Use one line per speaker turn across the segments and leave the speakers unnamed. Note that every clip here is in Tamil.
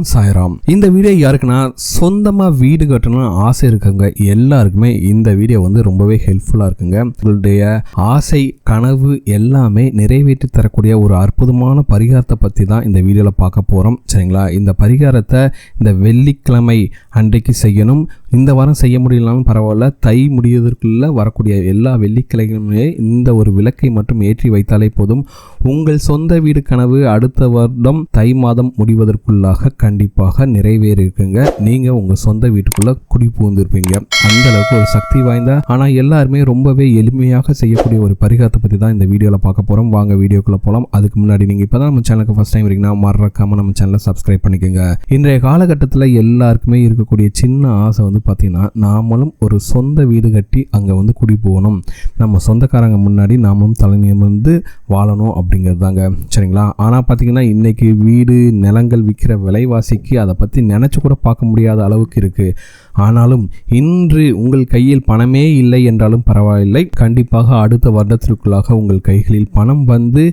ஓம் சாய்ராம். இந்த வீடியோ யாருக்குன்னா சொந்தமா வீடு கட்டணும்னு ஆசை இருக்குங்க எல்லாருக்குமே இந்த வீடியோ வந்து ரொம்பவே ஹெல்ப்ஃபுல்லா இருக்குங்க. உங்களுடைய ஆசை கனவு எல்லாமே நிறைவேற்றி தரக்கூடிய ஒரு அற்புதமான பரிகாரத்தை பத்தி தான் இந்த வீடியோல பார்க்க போறோம். சரிங்களா? இந்த பரிகாரத்தை இந்த வெள்ளிக்கிழமை அன்றைக்கு செய்யணும். இந்த வாரம் செய்ய முடியலனாலும் பரவாயில்ல, தை முடிவதற்குள்ள வரக்கூடிய எல்லா வெள்ளிக்கிழமையே இந்த ஒரு விளக்கை மட்டும் ஏற்றி வைத்தாலே போதும். உங்கள் சொந்த வீடு கனவு அடுத்த வருடம் தை மாதம் முடிவதற்குள்ளாக கண்டிப்பாக நிறைவேறிருக்குங்க. நீங்க உங்க சொந்த வீட்டுக்குள்ள குடி புகுந்திருப்பீங்க. அந்த அளவுக்கு ஒரு சக்தி வாய்ந்த ஆனா எல்லாருமே ரொம்பவே எளிமையாக செய்யக்கூடிய ஒரு பரிகாரத்தை பத்தி தான் இந்த வீடியோல பார்க்க போறோம். வாங்க வீடியோக்குள்ள போலாம். அதுக்கு முன்னாடி நீங்க இப்பதான் நம்ம சேனலுக்கு ஃபர்ஸ்ட் டைம் இருக்கீங்கன்னா மறக்காம நம்ம சேனலை சப்ஸ்கிரைப் பண்ணிக்கோங்க. இன்றைய காலகட்டத்தில் எல்லாருக்குமே இருக்கக்கூடிய சின்ன ஆசை வந்து பார்த்தீங்கன்னா, நாமளும் ஒரு சொந்த வீடு கட்டி அங்கே வந்து குடி போகணும், நம்ம சொந்தக்காரங்க முன்னாடி நாமளும் தலைநிமிர்ந்து வாழணும் அப்படிங்கிறது தாங்க. சரிங்களா? ஆனால் பார்த்தீங்கன்னா இன்னைக்கு வீடு நிலங்கள் விற்கிற விலைவாசிக்கு அதை பற்றி நினச்சி கூட பார்க்க முடியாத அளவுக்கு இருக்குது. ஆனாலும் இன்று உங்கள் கையில் பணமே இல்லை என்றாலும் பரவாயில்லை, கண்டிப்பாக அடுத்த வருடத்திற்குள்ளாக உங்கள் கைகளில் பணம் வந்து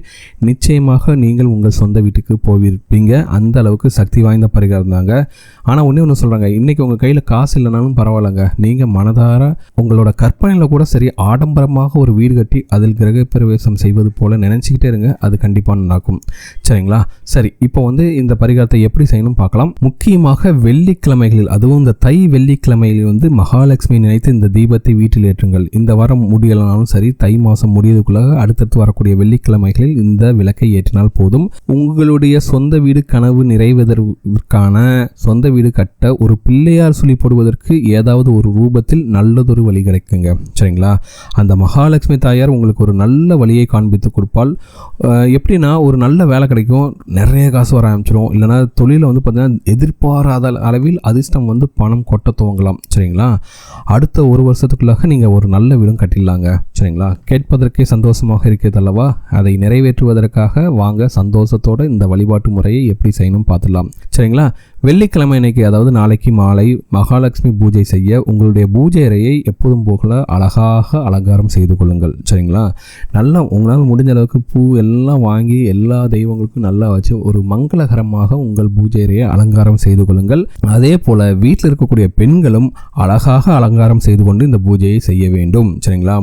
நிச்சயமாக நீங்கள் உங்கள் சொந்த வீட்டுக்கு போயிருப்பீங்க. அந்த அளவுக்கு சக்தி வாய்ந்த பரிகாரம் தாங்க. ஆனால் ஒன்று சொல்கிறாங்க, இன்றைக்கி உங்கள் கையில் காசு இல்லைனாலும் பரவாயில்லைங்க, நீங்கள் மனதார உங்களோட கற்பனையில் கூட சரி ஆடம்பரமாக ஒரு வீடு கட்டி அதில் கிரகப்பிரவேசம் செய்வது போல் நினச்சிக்கிட்டே இருங்க. அது கண்டிப்பாக நடக்கும். சரிங்களா? சரி, இப்போ வந்து இந்த பரிகாரத்தை எப்படி செய்யணும் பார்க்கலாம். முக்கியமாக வெள்ளிக்கிழமைகளில், அதுவும் இந்த தை வெள்ளிக்கிழமையில் வந்து மகாலட்சுமி நினைத்து இந்த தீபத்தை வீட்டில் ஏற்றுங்கள். இந்த வாரம் முடியலனாலும் சரி, தை மாதம் முடியதுக்குள்ளாக அடுத்தடுத்து வரக்கூடிய வெள்ளிக்கிழமைகளில் இந்த விளக்கை ஏற்றினால் போதும். உங்களுடைய சொந்த வீடு கனவு நிறைவேறுவதற்கான சொந்த வீடு கட்ட ஒரு பிள்ளையார் சொல்லி போடுவதற்கு ஏதாவது ஒரு ரூபத்தில் நல்லதொரு வழி கிடைக்குங்க. சரிங்களா? அந்த மகாலட்சுமி தாயார் உங்களுக்கு ஒரு நல்ல வழியை காண்பித்து கொடுப்பால். எப்படின்னா, ஒரு நல்ல வேலை கிடைக்கும், நிறைய காசு வர ஆரம்பிச்சிடும். இல்லைனா தொழிலில் வந்து பார்த்தீங்கன்னா எதிர்பாராத அளவில் அதிர்ஷ்டம் வந்து பணம் கொட்ட துவங்கலாம். சரிங்களா? அடுத்த ஒரு வருஷத்துக்குள்ளாக நீங்கள் ஒரு நல்ல வீடும் கட்டிடலாங்க. சரிங்களா? கேட்பதற்கே சந்தோஷமாக இருக்கிறது அல்லவா? அதை நிறைவேற்றுவதற்காக வாங்க சந்தோஷத்தோடு இந்த வழிபாட்டு முறையை எப்படி செய்யணும் பார்த்துடலாம். சரிங்களா? வெள்ளிக்கிழமை அன்னைக்கு, அதாவது நாளைக்கு மாலை மகாலட்சுமி பூஜை செய்ய உங்களுடைய பூஜை அறையை எப்போதும் போகல அழகாக அலங்காரம் செய்து கொள்ளுங்கள். சரிங்களா? நல்லா உங்களால் முடிஞ்ச அளவுக்கு பூ எல்லாம் வாங்கி எல்லா தெய்வங்களுக்கும் நல்லா வச்சு ஒரு மங்களகரமாக உங்கள் பூஜை அறையை அலங்காரம் செய்து கொள்ளுங்கள். அதே போல் வீட்டில் இருக்கக்கூடிய பெண்களும் அழகாக அலங்காரம் செய்து கொண்டு இந்த பூஜையை செய்ய வேண்டும். சரிங்களா?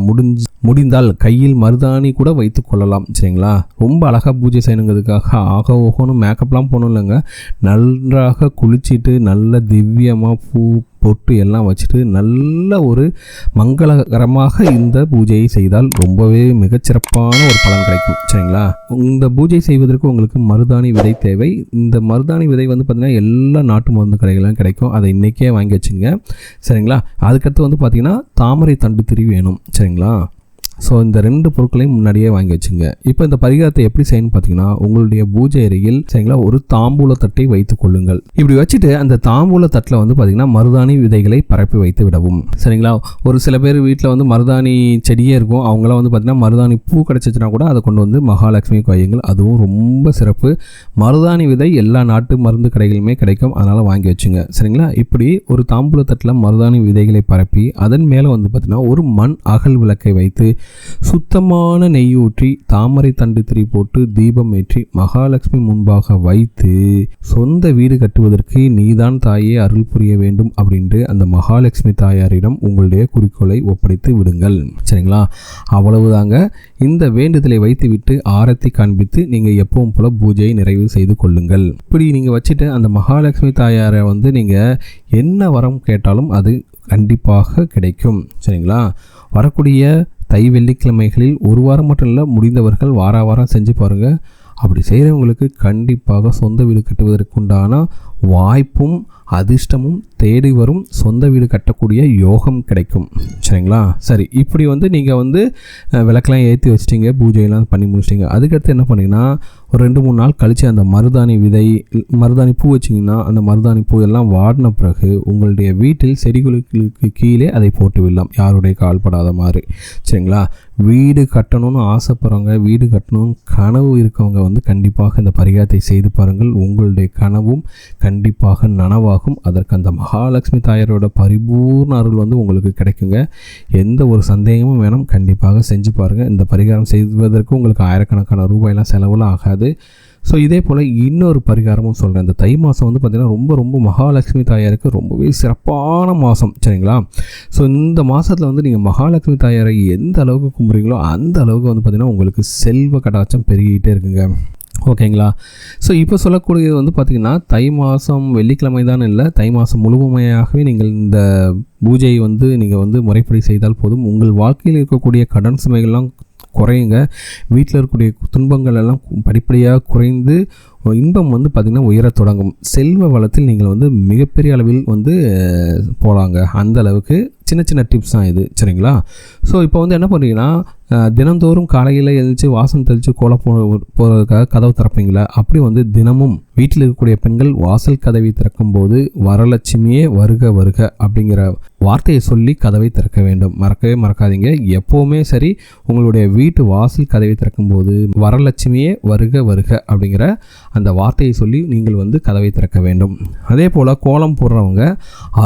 முடிந்தால் கையில் மருதாணி கூட வைத்து கொள்ளலாம். சரிங்களா? ரொம்ப அழகாக பூஜை செய்யணுங்கிறதுக்காக ஆக ஓகோன்னு மேக்கப்லாம் போகணும் இல்லைங்க. நன்றாக குளிச்சுட்டு நல்ல திவ்யமாக பூ பொட்டு எல்லாம் வச்சுட்டு நல்ல ஒரு மங்களகரமாக இந்த பூஜையை செய்தால் ரொம்பவே மிகச்சிறப்பான ஒரு பலன் கிடைக்கும். சரிங்களா? இந்த பூஜை செய்வதற்கு உங்களுக்கு மருதாணி விதை தேவை. இந்த மருதாணி விதை வந்து பார்த்திங்கன்னா எல்லா நாட்டு மருந்து கடைகளும் கிடைக்கும். அதை இன்றைக்கே வாங்கி வச்சுங்க. சரிங்களா? அதுக்கடுத்து வந்து பார்த்திங்கன்னா தாமரை தண்டு திரி வேணும். சரிங்களா? ஸோ இந்த ரெண்டு பொருட்களையும் முன்னாடியே வாங்கி வச்சுங்க. இப்போ இந்த பரிகாரத்தை எப்படி செய்யணும்னு பார்த்தீங்கன்னா, உங்களுடைய பூஜை அறையில் சரிங்களா ஒரு தாம்பூல தட்டை வைத்துக் கொள்ளுங்கள். இப்படி வச்சுட்டு அந்த தாம்பூல தட்டில் வந்து பார்த்தீங்கன்னா மருதாணி விதைகளை பரப்பி வைத்து விடவும். சரிங்களா? ஒரு சில பேர் வீட்டில் வந்து மருதாணி செடியே இருக்கும். அவங்களாம் வந்து பார்த்தீங்கன்னா மருதாணி பூ கிடச்சிச்சுன்னா கூட அதை கொண்டு வந்து மகாலட்சுமி வையுங்கள். அதுவும் ரொம்ப சிறப்பு. மருதாணி விதை எல்லா நாட்டு மருந்து கடைகளுமே கிடைக்கும், அதனால் வாங்கி வச்சுங்க. சரிங்களா? இப்படி ஒரு தாம்பூல தட்டில் மருதாணி விதைகளை பரப்பி அதன் மேலே வந்து பார்த்தீங்கன்னா ஒரு மண் அகல் விளக்கை வைத்து சுத்தமான நெய் ஊற்றி தாமரை தண்டு திரி போட்டு தீபம் ஏற்றி மகாலட்சுமி முன்பாக வைத்து, சொந்த வீடு கட்டுவதற்கு நீதான் தாயே அருள் புரிய வேண்டும் அப்படின்ட்டு அந்த மகாலட்சுமி தாயாரிடம் உங்களுடைய குறிக்கோளை ஒப்படைத்து விடுங்கள். சரிங்களா? அவ்வளவுதாங்க. இந்த வேண்டுதலை வைத்து விட்டு ஆரத்தி காண்பித்து நீங்கள் எப்பவும் போல பூஜையை நிறைவு செய்து கொள்ளுங்கள். இப்படி நீங்கள் வச்சுட்டு அந்த மகாலட்சுமி தாயாரை வந்து நீங்கள் என்ன வரம் கேட்டாலும் அது கண்டிப்பாக கிடைக்கும். சரிங்களா? வரக்கூடிய தை வெள்ளிக்கிழமைகளில் ஒரு வாரம் மட்டும் இல்லை, முடிந்தவர்கள் வாரம் செஞ்சு பாருங்கள். அப்படி செய்கிறவங்களுக்கு கண்டிப்பாக சொந்த வீடு கட்டுவதற்குண்டான வாய்ப்பும் அதிர்ஷ்டமும் தேடி வரும். சொந்த வீடு கட்டக்கூடிய யோகம் கிடைக்கும். சரிங்களா? சரி, இப்படி வந்து நீங்கள் வந்து விளக்கெல்லாம் ஏற்றி வச்சிட்டிங்க, பூஜையெல்லாம் பண்ணி முடிச்சிட்டிங்க. அதுக்கடுத்து என்ன பண்ணிங்கன்னா, ஒரு 2-3 நாள் கழித்து அந்த மருதாணி பூ வச்சிங்கன்னா அந்த மருதாணி பூ எல்லாம் வாடின பிறகு உங்களுடைய வீட்டில் செடிகளுக்கு கீழே அதை போட்டு விடலாம், யாருடைய கால்படாத மாதிரி. சரிங்களா? வீடு கட்டணும்னு ஆசைப்படுறவங்க, வீடு கட்டணும்னு கனவு இருக்கவங்க வந்து கண்டிப்பாக இந்த பரிகாரத்தை செய்து பாருங்கள். உங்களுடைய கனவும் கண்டிப்பாக நனவாகும். அதற்கு அந்த மகாலட்சுமி தாயாரோட பரிபூர்ண அருள் வந்து உங்களுக்கு கிடைக்குங்க. எந்த ஒரு சந்தேகமும் வேணும், கண்டிப்பாக செஞ்சு பாருங்கள். இந்த பரிகாரம் செய்வதற்கு உங்களுக்கு ஆயிரக்கணக்கான ரூபாயெல்லாம் செலவுலாம் ஆகாது. ஸோ இதே போல் இன்னொரு பரிகாரமும் சொல்கிறேன். இந்த தை மாதம் வந்து பார்த்திங்கன்னா ரொம்ப ரொம்ப மகாலட்சுமி தாயாருக்கு ரொம்பவே சிறப்பான மாதம், சரிங்களா? ஸோ இந்த மாதத்தில் வந்து நீங்கள் மகாலட்சுமி தாயாரை எந்த அளவுக்கு கும்பிட்றீங்களோ அந்த அளவுக்கு வந்து பார்த்திங்கன்னா உங்களுக்கு செல்வ கடாட்சம் பெருகிட்டே இருக்குங்க. ஓகேங்களா? ஸோ இப்போ சொல்லக்கூடியது வந்து பார்த்திங்கன்னா தை மாதம் வெள்ளிக்கிழமை தான் இல்லை, தை மாதம் முழுமையாகவே நீங்கள் இந்த பூஜையை வந்து நீங்கள் வந்து முறைப்படி செய்தால் போதும். உங்கள் வாழ்க்கையில் இருக்கக்கூடிய கடன் சுமைகள்லாம் குறையுங்க. வீட்டில் இருக்கக்கூடிய துன்பங்கள் எல்லாம் படிப்படியாக குறைந்து இன்பம் வந்து பார்த்திங்கன்னா உயரத் தொடங்கும். செல்வ வளத்தில் நீங்கள் வந்து மிகப்பெரிய அளவில் வந்து போகலாங்க. அந்த அளவுக்கு சின்ன சின்ன டிப்ஸ் தான் இது, சரிங்களா? ஸோ இப்போ வந்து என்ன பண்ணுறீங்கன்னா, தினந்தோறும் காலையில் எழுந்திரிச்சு வாசல் தெளித்து கோலம் போகிறதுக்காக கதவு திறப்பீங்களா? அப்படி வந்து தினமும் வீட்டில் இருக்கக்கூடிய பெண்கள் வாசல் கதவை திறக்கும்போது வரலட்சுமியே வருக வருக அப்படிங்கிற வார்த்தையை சொல்லி கதவை திறக்க வேண்டும். மறக்கவே மறக்காதீங்க. எப்போவுமே சரி, உங்களுடைய வீட்டு வாசல் கதவை திறக்கும்போது வரலட்சுமியே வருக வருக அப்படிங்கிற அந்த வார்த்தையை சொல்லி நீங்கள் வந்து கதவை திறக்க வேண்டும். அதே போல் கோலம் போடுறவங்க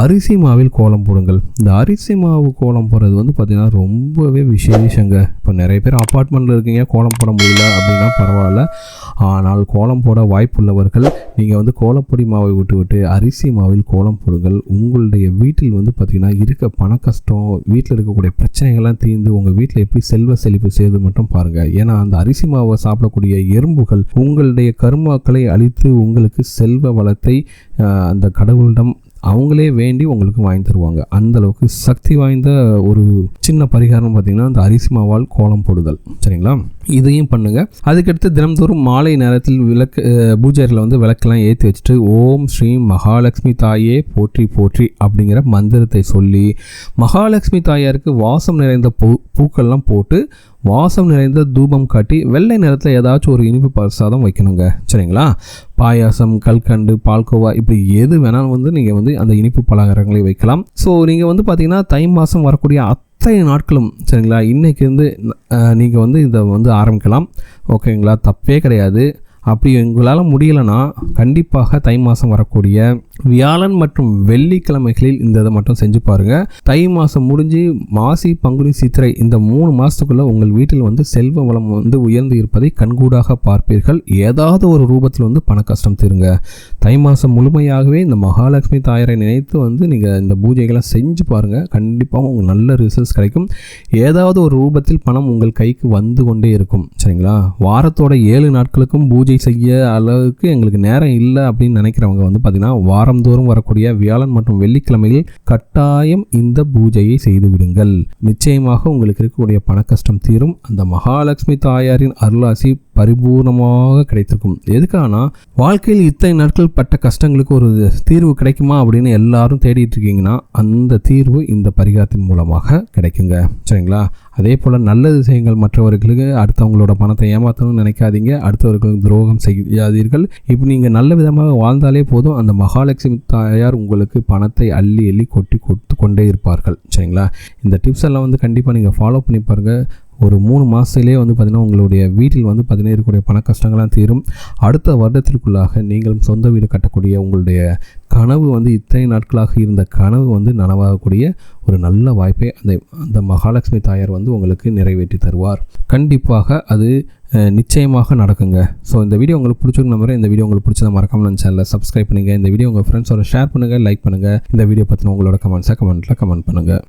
அரிசி மாவில் கோலம் போடுங்கள். இந்த அரிசி மாவு கோலம் போடுறது வந்து பார்த்திங்கன்னா ரொம்பவே விசேஷங்க. இப்போ நிறைய பேர் அப்பார்ட்மெண்ட்டில் இருக்கீங்க, கோலம் போட முடியல அப்படின்னா பரவாயில்ல. ஆனால் கோலம் போட வாய்ப்புள்ளவர்கள் நீங்கள் வந்து கோலப்பொடி மாவை விட்டு அரிசி மாவில் கோலம் போடுங்கள். உங்களுடைய வீட்டில் வந்து பார்த்திங்கன்னா இருக்க பண கஷ்டம், வீட்டில் இருக்கக்கூடிய பிரச்சனைகள்லாம் தீர்ந்து உங்கள் வீட்டில் எப்படி செல்வ செழிப்பு செய்வது மட்டும் பாருங்கள். ஏன்னா அந்த அரிசி மாவை சாப்பிடக்கூடிய எறும்புகள் உங்களுடைய கருமாக்களை அழித்து உங்களுக்கு செல்வ வளத்தை அந்த கடவுளிடம் அவங்களே வேண்டி உங்களுக்கு வாங்கி தருவாங்க. அந்தளவுக்கு சக்தி வாய்ந்த ஒரு சின்ன பரிகாரம் பார்த்திங்கன்னா அந்த அரிசி மாவால் கோலம் போடுதல், சரிங்களா? இதையும் பண்ணுங்கள். அதுக்கடுத்து தினம்தோறும் மாலை நேரத்தில் பூஜையில் வந்து விளக்கெல்லாம் ஏற்றி வச்சுட்டு ஓம் ஸ்ரீ மகாலட்சுமி தாயே போற்றி போற்றி அப்படிங்கிற மந்திரத்தை சொல்லி மகாலட்சுமி தாயாருக்கு வாசம் நிறைந்த பூக்கள்லாம் போட்டு வாசம் நிறைந்த தூபம் காட்டி வெள்ளை நிறத்தில் ஏதாச்சும் ஒரு இனிப்பு பிரசாதம் வைக்கணுங்க, சரிங்களா? பாயாசம், கல்கண்டு, பால்கோவா இப்படி எது வேணாலும் வந்து நீங்கள் வந்து அந்த இனிப்பு பலகாரங்களை வைக்கலாம். ஸோ நீங்கள் வந்து பார்த்திங்கன்னா தை மாதம் வரக்கூடிய அத்தனை நாட்களும், சரிங்களா, இன்றைக்கி இருந்து நீங்கள் வந்து இதை வந்து ஆரம்பிக்கலாம். ஓகேங்களா? தப்பே கிடையாது. அப்படி உங்களால் முடியலைன்னா கண்டிப்பாக தை மாதம் வரக்கூடிய வியாழன் மற்றும் வெள்ளிக்கிழமைகளில் இந்த இதை மட்டும் செஞ்சு பாருங்கள். தை மாதம் முடிஞ்சு மாசி, பங்குனி, சித்திரை இந்த 3 மாதத்துக்குள்ளே உங்கள் வீட்டில் வந்து செல்வ வளம் வந்து உயர்ந்து இருப்பதை கண்கூடாக பார்ப்பீர்கள். ஏதாவது ஒரு ரூபத்தில் வந்து பண கஷ்டம் தீருங்க. தை மாதம் முழுமையாகவே இந்த மகாலட்சுமி தாயாரை நினைத்து வந்து நீங்கள் இந்த பூஜைகளை செஞ்சு பாருங்கள். கண்டிப்பாக உங்களுக்கு நல்ல ரிசல்ட்ஸ் கிடைக்கும். ஏதாவது ஒரு ரூபத்தில் பணம் உங்கள் கைக்கு வந்து கொண்டே இருக்கும், சரிங்களா? வாரத்தோட 7 நாட்களுக்கும் பூஜை செய்ய அளவுக்கு எங்களுக்கு நேரம் இல்லை அப்படின்னு நினைக்கிறவங்க வந்து பார்த்திங்கன்னா வாரந்தோறும் வரக்கூடிய வியாழன் மற்றும் வெள்ளிக்கிழமையில் கட்டாயம் இந்த பூஜையை செய்து விடுங்கள். நிச்சயமாக உங்களுக்கு இருக்கக்கூடிய பண கஷ்டம் தீரும். அந்த மகாலட்சுமி தாயாரின் அருளாசி பரிபூர்ணமாக கிடைத்திருக்கும். எதுக்கானா வாழ்க்கையில் இத்தனை நாட்கள் பட்ட கஷ்டங்களுக்கு ஒரு தீர்வு கிடைக்குமா அப்படின்னு எல்லாரும் தேடிட்டு இருக்கீங்கன்னா அந்த தீர்வு இந்த பரிகாரத்தின் மூலமாக கிடைக்குங்க, சரிங்களா? அதே போல் நல்லது செய்யுங்கள். மற்றவர்களுக்கு அடுத்தவங்களோட பணத்தை ஏமாற்றணும்னு நினைக்காதீங்க. அடுத்தவர்களுக்கு துரோகம் செய்யாதீர்கள். இப்போ நீங்கள் நல்ல விதமாக வாழ்ந்தாலே போதும். அந்த மகாலட்சுமி தாயார் உங்களுக்கு பணத்தை அள்ளி அள்ளி கொட்டி கொடுத்து கொண்டே இருப்பார்கள், சரிங்களா? இந்த டிப்ஸ் எல்லாம் வந்து கண்டிப்பாக நீங்கள் ஃபாலோ பண்ணி பாருங்கள். ஒரு 3 மாதத்திலே வந்து பார்த்திங்கன்னா உங்களுடைய வீட்டில் வந்து பார்த்திங்கன்னா இருக்கக்கூடிய பண கஷ்டங்கள்லாம் தீரும். அடுத்த வருடத்திற்குள்ளாக நீங்களும் சொந்த வீடு கட்டக்கூடிய உங்களுடைய கனவு வந்து இத்தனை நாட்களாக இருந்த கனவு வந்து நனவாகக்கூடிய ஒரு நல்ல வாய்ப்பை அந்த மகாலட்சுமி தாயார் வந்து உங்களுக்கு நிறைவேற்றி தருவார். கண்டிப்பாக அது நிச்சயமாக நடக்குங்க. ஸோ இந்த வீடியோ உங்களுக்கு பிடிச்சிருக்க நம்புறேன். இந்த வீடியோ உங்களுக்கு பிடிச்சதை மறக்காம நம்ம சேனலை சப்ஸ்கிரைப் பண்ணுங்கள். இந்த வீடியோ உங்கள் ஃப்ரெண்ட்ஸோட ஷேர் பண்ணுங்கள், லைக் பண்ணுங்கள். இந்த வீடியோ பற்றின உங்களோட கமெண்ட்ஸை கமெண்ட்டில் கமெண்ட் பண்ணுங்கள்.